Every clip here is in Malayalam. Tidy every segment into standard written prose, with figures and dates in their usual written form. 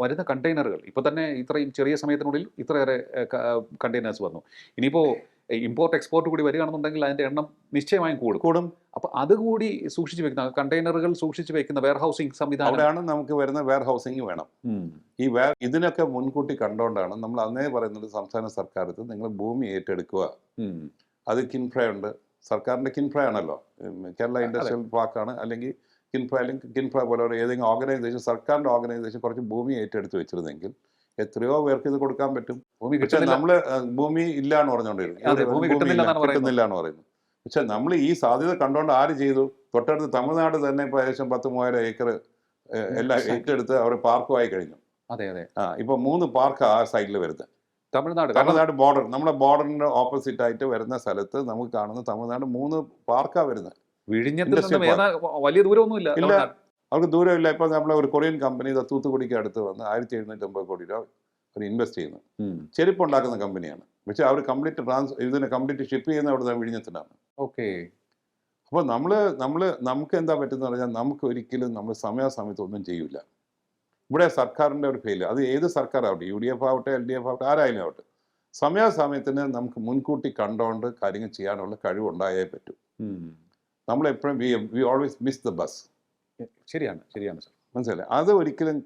വരുന്ന കണ്ടെയ്നറുകൾ ഇപ്പോൾ തന്നെ ഇത്രയും ചെറിയ സമയത്തിനുള്ളിൽ ഇത്രയേറെ കണ്ടെയ്നേഴ്സ് വന്നു. ഇനിയിപ്പോൾ ഇമ്പോർട്ട് എക്സ്പോർട്ട് കൂടി വരികയാണെന്നുണ്ടെങ്കിൽ അതിൻ്റെ എണ്ണം നിശ്ചയമായും കൂടും. കൂടും. അപ്പോൾ അതുകൂടി സൂക്ഷിച്ച് വെക്കുന്ന കണ്ടെയ്നറുകൾ സൂക്ഷിച്ച് വെക്കുന്ന വെയർ ഹൗസിംഗ് സംവിധാനം അവിടെയാണ് നമുക്ക് വരുന്ന വെയർ ഹൗസിംഗ് വേണം. ഈ ഇതിനൊക്കെ മുൻകൂട്ടി കണ്ടുകൊണ്ടാണ് നമ്മൾ അന്നേ പറയുന്നത് സംസ്ഥാന സർക്കാരത്ത് നിങ്ങൾ ഭൂമി ഏറ്റെടുക്കുക. അത് കിൻഫ്ര ഉണ്ട്, സർക്കാരിൻ്റെ കിൻഫ്ര ആണല്ലോ, കേരള ഇൻഡസ്ട്രിയൽ പാർക്കാണ്, അല്ലെങ്കിൽ കിൻഫ്ര, അല്ലെങ്കിൽ കിൻഫ്ര പോലെ ഏതെങ്കിലും ഓർഗനൈസേഷൻ, സർക്കാരിൻ്റെ ഓർഗനൈസേഷൻ കുറച്ച് ഭൂമി ഏറ്റെടുത്ത് വെച്ചിരുന്നെങ്കിൽ എത്രയോ പേർക്ക് ഇത് കൊടുക്കാൻ പറ്റും. പക്ഷെ നമ്മൾ ഭൂമി ഇല്ല എന്ന് പറഞ്ഞുകൊണ്ടിരുന്നു, ഭൂമി കിട്ടുന്നില്ല എന്ന് പറയുന്നു. പക്ഷെ നമ്മൾ ഈ സാധ്യത കണ്ടുകൊണ്ട് ആര് ചെയ്തു? തൊട്ടടുത്ത് തമിഴ്നാട് തന്നെ ഇപ്പോൾ ഏകദേശം 10,000 ഏക്കർ എല്ലാം ഏറ്റെടുത്ത് അവർ പാർക്കുമായി കഴിഞ്ഞു. അതെ അതെ. ഇപ്പൊ 3 പാർക്ക് ആ സൈഡിൽ വരുന്നത്. തമിഴ്നാട് ബോർഡർ, നമ്മുടെ ബോർഡറിന്റെ ഓപ്പോസിറ്റ് ആയിട്ട് വരുന്ന സ്ഥലത്ത് നമുക്ക് കാണുന്ന തമിഴ്നാട് 3 പാർക്കാ വരുന്നത്. വിഴിഞ്ഞത്തിൽ വലിയ ദൂരമൊന്നുമില്ല. ഇല്ല, അവർക്ക് ദൂരമില്ല. ഇപ്പൊ നമ്മളെ ഒരു കൊറിയൻ കമ്പനി തൂത്തുക്കുടിക്ക് അടുത്ത് വന്ന് 1750 കോടി രൂപ അവർ ഇൻവെസ്റ്റ് ചെയ്യുന്നു. ചെരുപ്പ് ഉണ്ടാക്കുന്ന കമ്പനിയാണ്. പക്ഷെ അവർ കംപ്ലീറ്റ് ഷിപ്പ് ചെയ്യുന്ന അവിടെ വിഴിഞ്ഞത്തിനാണ്. ഓക്കെ. അപ്പോൾ നമുക്ക് എന്താ പറ്റുന്ന പറഞ്ഞാൽ നമുക്ക് ഒരിക്കലും നമ്മൾ സമയാസമയത്ത് ഒന്നും ചെയ്യില്ല. ഇവിടെ സർക്കാരിൻ്റെ ഒരു ഫെയില്, അത് ഏത് സർക്കാരാവട്ടെ, UDF ആവട്ടെ LDF ആവട്ടെ, ആരായാലും ആവട്ടെ, സമയാസമയത്തിന് നമുക്ക് മുൻകൂട്ടി കണ്ടുകൊണ്ട് കാര്യങ്ങൾ ചെയ്യാനുള്ള കഴിവുണ്ടായേ പറ്റൂ. നമ്മളെപ്പോഴും we always miss the bus. ശരിയാണ് സർ, മനസ്സിലായി. അത് ഒരിക്കലും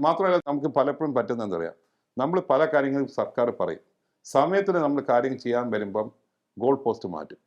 മാത്രമല്ല, നമുക്ക് പലപ്പോഴും പറ്റുന്ന എന്താ പറയുക, നമ്മൾ പല കാര്യങ്ങളും സർക്കാർ പറയും, സമയത്തിന് നമ്മൾ കാര്യങ്ങൾ ചെയ്യാൻ വരുമ്പം ഗോൾ പോസ്റ്റ് മാറ്റും.